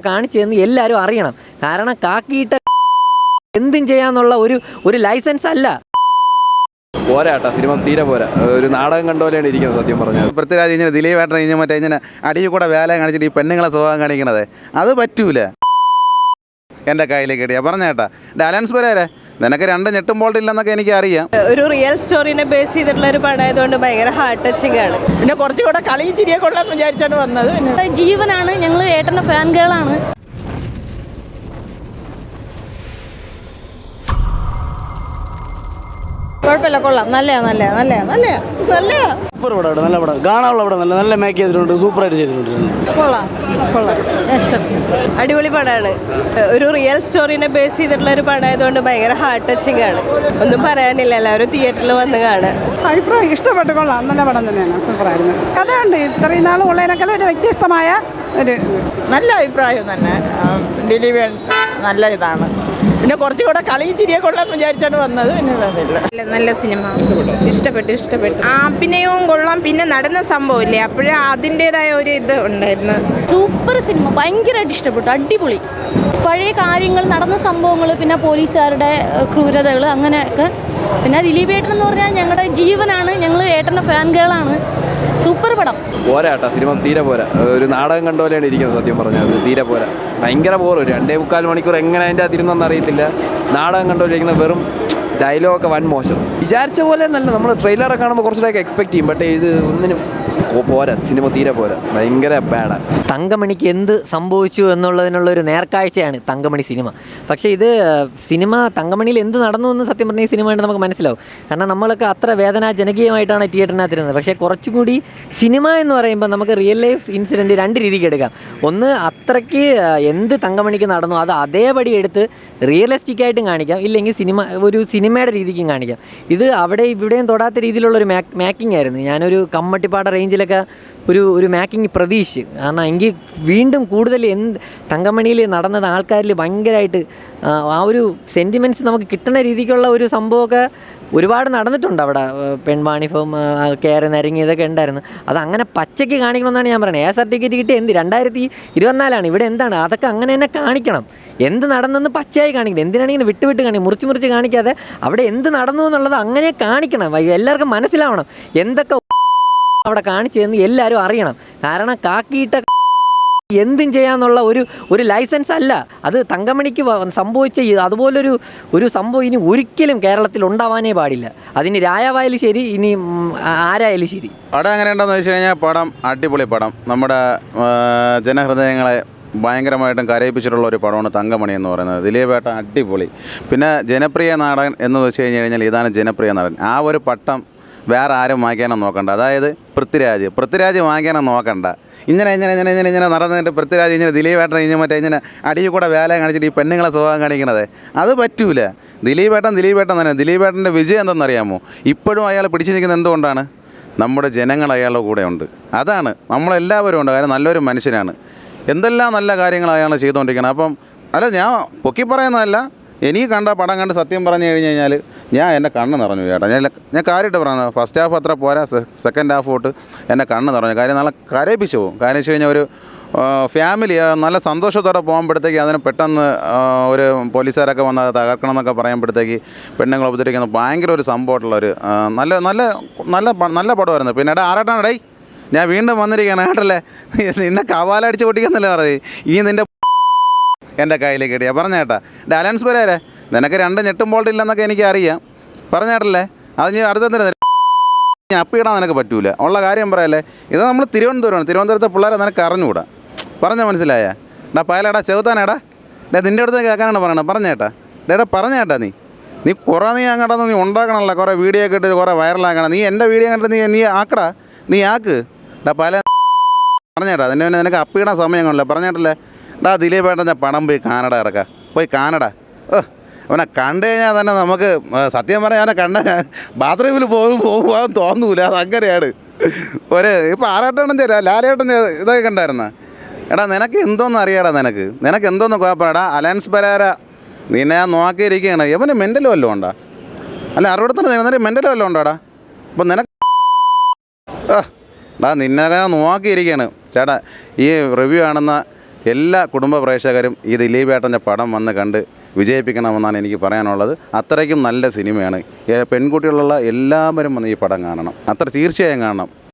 കാണിച്ചതെന്ന് എല്ലാവരും അറിയണം. കാരണം കാക്കിയിട്ട എന്തും ചെയ്യാന്നുള്ള ഒരു ലൈസൻസ് അല്ല. പോരാട്ടാ, സിനിമ തീരെ പോരാ. ഒരു നാടകം കണ്ടോലെയാണ് ഇരിക്കുന്നത് സത്യം പറഞ്ഞാൽ. പൃഥ്വിരാജ് ഇങ്ങനെ ദിലീപേട്ടൻ ഇങ്ങനെ മറ്റേ ഇങ്ങനെ അടിയിൽ കൂടെ വേല കാണിച്ചിട്ട് ഈ പെണ്ണുങ്ങളെ സ്വഭാവം കാണിക്കണത് അത് പറ്റൂല. എൻ്റെ കയ്യിലേക്ക് കിട്ടിയാ പറഞ്ഞേട്ടാ അലൻസ് പെരേര നിനക്ക് രണ്ട് ഞെട്ടും ബോൾട്ടില്ലെന്നൊക്കെ എനിക്ക് അറിയാം. ഒരു റിയൽ സ്റ്റോറിനെ ബേസ് ചെയ്തിട്ടുള്ള ഒരു പടമായതുകൊണ്ട് ഭയങ്കര ഹാർട്ട് ടച്ചിങ് ആണ്. പിന്നെ കുറച്ചുകൂടെ കളിയും ചിരിയെ കൊള്ളാന്ന് വിചാരിച്ചാണ് വന്നത്. ജീവനാണ്, ഞങ്ങൾ ഏട്ടൻ്റെ ഫാൻ ഗേളാണ്. കുഴപ്പമില്ല, കൊള്ളാം, നല്ല സൂപ്പർ പടം, നല്ല പടം, കാണാനുള്ള പടം, നല്ല മേക്ക് ചെയ്തിട്ടുണ്ട്, സൂപ്പറായിട്ട് ചെയ്തിട്ടുണ്ട്. കൊള്ളാം, ഇഷ്ടം, അടിപൊളി പടമാണ്. ഒരു റിയൽ സ്റ്റോറിനെ ബേസ് ചെയ്തിട്ടുള്ള ഒരു പടമായതുകൊണ്ട് ഭയങ്കര ഹാർട്ട് ടച്ചിങ് ആണ്. ഒന്നും പറയാനില്ല, എല്ലാവരും തിയേറ്ററിൽ വന്ന് കാണാൻ. അഭിപ്രായം ഇഷ്ടപ്പെട്ടു, കൊള്ളാം, നല്ല പടം തന്നെയാണ്, സൂപ്പറായിരുന്നു. കഥയുണ്ട്, ഇത്രയും നാൾ ഉള്ളതിനേക്കാൾ ഒരു വ്യത്യസ്തമായ ഒരു നല്ല അഭിപ്രായം തന്നെ. ദിലീപ് നല്ല ഇതാണ്. പിന്നെ കുറച്ചുകൂടെ കളിയും ചിരിയെ കൊള്ളാന്ന് വിചാരിച്ചാണ് വന്നത്. നല്ല സിനിമ, ഇഷ്ടപ്പെട്ടു. അഭിനയവും കൊള്ളാം, പിന്നെ നടന്ന സംഭവമില്ലേ അപ്പോഴേ അതിൻ്റെതായ ഒരു ഇത് ഉണ്ടായിരുന്നു. സൂപ്പർ സിനിമ, ഭയങ്കരമായിട്ട് ഇഷ്ടപ്പെട്ടു, അടിപൊളി. പഴയ കാര്യങ്ങൾ, നടന്ന സംഭവങ്ങൾ, പിന്നെ പോലീസുകാരുടെ ക്രൂരതകൾ, അങ്ങനെയൊക്കെ. പിന്നെ ദിലീപ് ഏട്ടൻ എന്ന് പറഞ്ഞാൽ ഞങ്ങളുടെ ജീവനാണ്, ഞങ്ങൾ ഏട്ടൻ്റെ ഫാൻ ഗേളാണ്. സൂപ്പർ പടം. പോരാട്ടാ, സിനിമ തീരെ പോരാ. ഒരു നാടകം കണ്ടോലെയാണ് ഇരിക്കുന്നത് സത്യം പറഞ്ഞാൽ. തീരെ പോരാ, ഭയങ്കര ബോറ്. 2.25 മണിക്കൂർ എങ്ങനെ അതിൻ്റെ അതിരുന്നെന്ന് അറിയത്തില്ല. നാടകം കണ്ടോലിരിക്കുന്ന വെറും ഡയലോഗൊക്കെ വൻ മോശം. വിചാരിച്ച പോലെ നല്ല, നമ്മൾ ട്രെയിലറൊക്കെ കാണുമ്പോൾ കുറച്ചുകൂടെയൊക്കെ എക്സ്പെക്ട് ചെയ്യും. ബട്ട് ഇത് ഒന്നിനും പോരാ, സിനിമ തീരെ പോരാ, ഭയങ്കര ബാഡാണ്. തങ്കമണിക്ക് എന്ത് സംഭവിച്ചു എന്നുള്ളതിനുള്ളൊരു നേർക്കാഴ്ചയാണ് തങ്കമണി സിനിമ. പക്ഷേ ഇത് സിനിമ തങ്കമണിയിൽ എന്ത് നടന്നു എന്ന് സത്യം പറഞ്ഞാൽ ഈ സിനിമ കണ്ട് നമുക്ക് മനസ്സിലാവും. കാരണം നമ്മളൊക്കെ അത്ര വേദനാജനകീയമായിട്ടാണ് തിയേറ്ററിനകത്തിരുന്നത്. പക്ഷേ കുറച്ചുകൂടി സിനിമ എന്ന് പറയുമ്പോൾ നമുക്ക് റിയൽ ലൈഫ് ഇൻസിഡൻറ്റ് രണ്ട് രീതിക്ക് എടുക്കാം. ഒന്ന്, അത്രയ്ക്ക് എന്ത് തങ്കമണിക്ക് നടന്നു അത് അതേപടി എടുത്ത് റിയലിസ്റ്റിക്കായിട്ടും കാണിക്കാം, ഇല്ലെങ്കിൽ ഒരു സിനിമയുടെ രീതിക്കും കാണിക്കാം. ഇത് അവിടെ ഇവിടെയും തൊടാത്ത രീതിയിലുള്ളൊരു മേക്കിംഗ് ആയിരുന്നു. ഞാനൊരു കമ്മട്ടിപ്പാട റേഞ്ചിലൊക്കെ ഒരു മേക്കിംഗ് പ്രതീക്ഷിച്ചു. കാരണം എങ്കിൽ വീണ്ടും കൂടുതൽ തങ്കമണിയിൽ നടന്നത് ആൾക്കാരിൽ ഭയങ്കരമായിട്ട് ആ ഒരു സെൻറ്റിമെൻറ്റ്സ് നമുക്ക് കിട്ടുന്ന രീതിക്കുള്ള ഒരു സംഭവമൊക്കെ ഒരുപാട് നടന്നിട്ടുണ്ട് അവിടെ. പെൺവാണിഭവും കയറി നിരങ്ങി ഇതൊക്കെ ഉണ്ടായിരുന്നു. അതങ്ങനെ പച്ചയ്ക്ക് കാണിക്കണമെന്നാണ് ഞാൻ പറയുന്നത്. സർട്ടിഫിക്കറ്റ് കിട്ടി 2024 ഇവിടെ എന്താണ് അതൊക്കെ അങ്ങനെ തന്നെ കാണിക്കണം. എന്ത് നടന്നെന്ന് പച്ചയായി കാണിക്കണം. എന്തിനാണെങ്കിൽ വിട്ട് കാണിക്കും, മുറിച്ച് കാണിക്കാതെ അവിടെ എന്ത് നടന്നു എന്നുള്ളത് അങ്ങനെ കാണിക്കണം. എല്ലാവർക്കും മനസ്സിലാവണം എന്തൊക്കെ അവിടെ കാണിച്ചതെന്ന് എല്ലാവരും അറിയണം. കാരണം കാക്കിയിട്ട എന്തും ചെയ്യാന്നുള്ള ഒരു ലൈസൻസ് അല്ല. അത് തങ്കമണിക്ക് സംഭവിച്ച അതുപോലൊരു സംഭവം ഇനി ഒരിക്കലും കേരളത്തിൽ ഉണ്ടാവാനേ പാടില്ല. അതിന് രായാവായാലും ശരി, ഇനി ആരായാലും ശരി. പടം എങ്ങനെയുണ്ടെന്ന് വെച്ച് കഴിഞ്ഞാൽ പടം അടിപൊളി പടം. നമ്മുടെ ജനഹൃദയങ്ങളെ ഭയങ്കരമായിട്ടും കരയിപ്പിച്ചിട്ടുള്ള ഒരു പടമാണ് തങ്കമണി എന്ന് പറയുന്നത്. ദിലീപേട്ടൻ അടിപൊളി. പിന്നെ ജനപ്രിയ നടൻ എന്ന് വെച്ച് കഴിഞ്ഞാൽ ഇതാണ് ജനപ്രിയ നടൻ. ആ ഒരു പട്ടം വേറെ ആരും വാങ്ങിക്കാനും നോക്കണ്ട. അതായത് പൃഥ്വിരാജ് വാങ്ങിക്കാനും നോക്കണ്ട. ഇങ്ങനെ നടന്നിട്ട് പൃഥ്വിരാജ് ഇങ്ങനെ ദിലീപേട്ടൻ ഇങ്ങനെ മറ്റേ ഇങ്ങനെ അടിയിൽ കൂടെ വേല കാണിച്ചിട്ട് ഈ പെണ്ണുങ്ങളെ സ്വഭാവം കാണിക്കണത് അത് പറ്റൂല. ദിലീപേട്ടൻ തന്നെ. ദിലീപേട്ടൻ്റെ വിജയം എന്തെന്നറിയാമോ? ഇപ്പോഴും അയാൾ പിടിച്ചു നിൽക്കുന്നത് എന്തുകൊണ്ടാണ്? നമ്മുടെ ജനങ്ങൾ അയാളുടെ കൂടെ ഉണ്ട്. അതാണ്, നമ്മളെല്ലാവരും ഉണ്ട്. കാരണം നല്ലൊരു മനുഷ്യനാണ്. എന്തെല്ലാം നല്ല കാര്യങ്ങൾ അയാൾ ചെയ്തുകൊണ്ടിരിക്കണം. അപ്പം അല്ല, ഞാൻ പൊക്കി പറയുന്നതല്ല, എനിക്ക് കണ്ട പടം കണ്ട് സത്യം പറഞ്ഞു കഴിഞ്ഞാൽ എൻ്റെ കണ്ണ് നിറഞ്ഞു ചേട്ടാ. ഞാൻ കാര്യമായിട്ട് പറയുന്നത്, ഫസ്റ്റ് ഹാഫ് അത്ര പോരാ, സെക്കൻഡ് ഹാഫ് തൊട്ട് എൻ്റെ കണ്ണ് നിറഞ്ഞു. കാര്യം നല്ല കരയിപ്പിച്ചു പോകും. കാര്യം വെച്ച് കഴിഞ്ഞാൽ ഒരു ഫാമിലി നല്ല സന്തോഷത്തോടെ പോകുമ്പോഴത്തേക്ക് അതിന് പെട്ടെന്ന് ഒരു പോലീസുകാരൊക്കെ വന്ന് അത് തകർക്കണം എന്നൊക്കെ പറയുമ്പോഴത്തേക്ക് പെണ്ണുങ്ങൾ ഉപദ്രവിക്കുന്ന ഭയങ്കര ഒരു സംഭവമായിട്ടുള്ളൊരു നല്ല പടമായിരുന്നു. പിന്നെ ആരാട്ടാണ് ഡേ ഞാൻ വീണ്ടും വന്നിരിക്കുകയാണ് കേട്ടല്ലേ, നിന്നെ കവാലടിച്ച് പൊട്ടിക്കുന്നല്ലേ പറയും ഈ നിൻ്റെ എൻ്റെ കയ്യിലേക്ക് കിട്ടിയാ പറഞ്ഞേട്ടാ അലൻസ് പെരേര നിനക്ക് രണ്ട് ഞെട്ടും ബോൾട്ടില്ലെന്നൊക്കെ എനിക്ക് അറിയാം. പറഞ്ഞേട്ടല്ലേ, അത് ഞാൻ അടുത്ത ഞാൻ അപ്പിടാൻ നിനക്ക് പറ്റൂല. ഉള്ള കാര്യം പറയല്ലേ. ഇത് നമ്മൾ തിരുവനന്തപുരത്തെ പിള്ളേരെ നിനക്ക് അറിഞ്ഞുകൂടാ. പറഞ്ഞാൽ മനസ്സിലായ പയലേടാ ചെറുത്താനേടാ നിൻ്റെ അടുത്ത് കേൾക്കാനാണ് പറയണത്. പറഞ്ഞേട്ടാ നീ കുറേ അങ്ങോട്ട് നീ ഉണ്ടാക്കണമല്ലോ. കുറേ വീഡിയോ ഒക്കെ ഇട്ട് കുറേ വൈറലാക്കണം. നീ എൻ്റെ വീഡിയോ കണ്ടിട്ട് നീ ആക്കടാ, നീ ആക്ക് പല പറഞ്ഞേട്ടാ. അതിൻ്റെ നിനക്ക് അപ്പിടാൻ സമയം കാണില്ല. പറഞ്ഞേട്ടല്ലേ ദിലീപേട്ടൻ ഞാൻ പണം പോയി കാണടാ. അവനെ കണ്ടു കഴിഞ്ഞാൽ തന്നെ നമുക്ക് സത്യം പറഞ്ഞാൽ അവനെ ബാത്റൂമിൽ പോകാൻ തോന്നൂല. അതങ്ങനെയാണ്. ഇപ്പോൾ ആറാട്ടേട്ടൻ ലാലേട്ടൻ ഇതൊക്കെ കണ്ടായിരുന്ന നിനക്ക് എന്തോന്ന് അറിയാടാ. നിനക്ക് എന്തോന്ന് കുഴപ്പമില്ലടാ. അലൻസ് പെരേര നിന്നെ ഞാൻ നോക്കിയിരിക്കുകയാണ്. ഇവന് മെൻ്റലും വല്ലതും ഉണ്ടാ? അല്ല, 60 മെൻ്റലും വല്ലതും ഉണ്ടോടാ? അപ്പം നിനക്ക് നിന്നെ നോക്കിയിരിക്കുകയാണ് ചേട്ടാ. ഈ റിവ്യൂ കാണുന്ന എല്ലാ കുടുംബ പ്രേക്ഷകരും ഈ ദിലീപേട്ടൻ്റെ പടം വന്ന് കണ്ട് വിജയിപ്പിക്കണമെന്നാണ് എനിക്ക് പറയാനുള്ളത്. അത്രയ്ക്കും നല്ല സിനിമയാണ്. പെൺകുട്ടികളുള്ള എല്ലാവരും വന്ന് ഈ പടം കാണണം. തീർച്ചയായും കാണണം.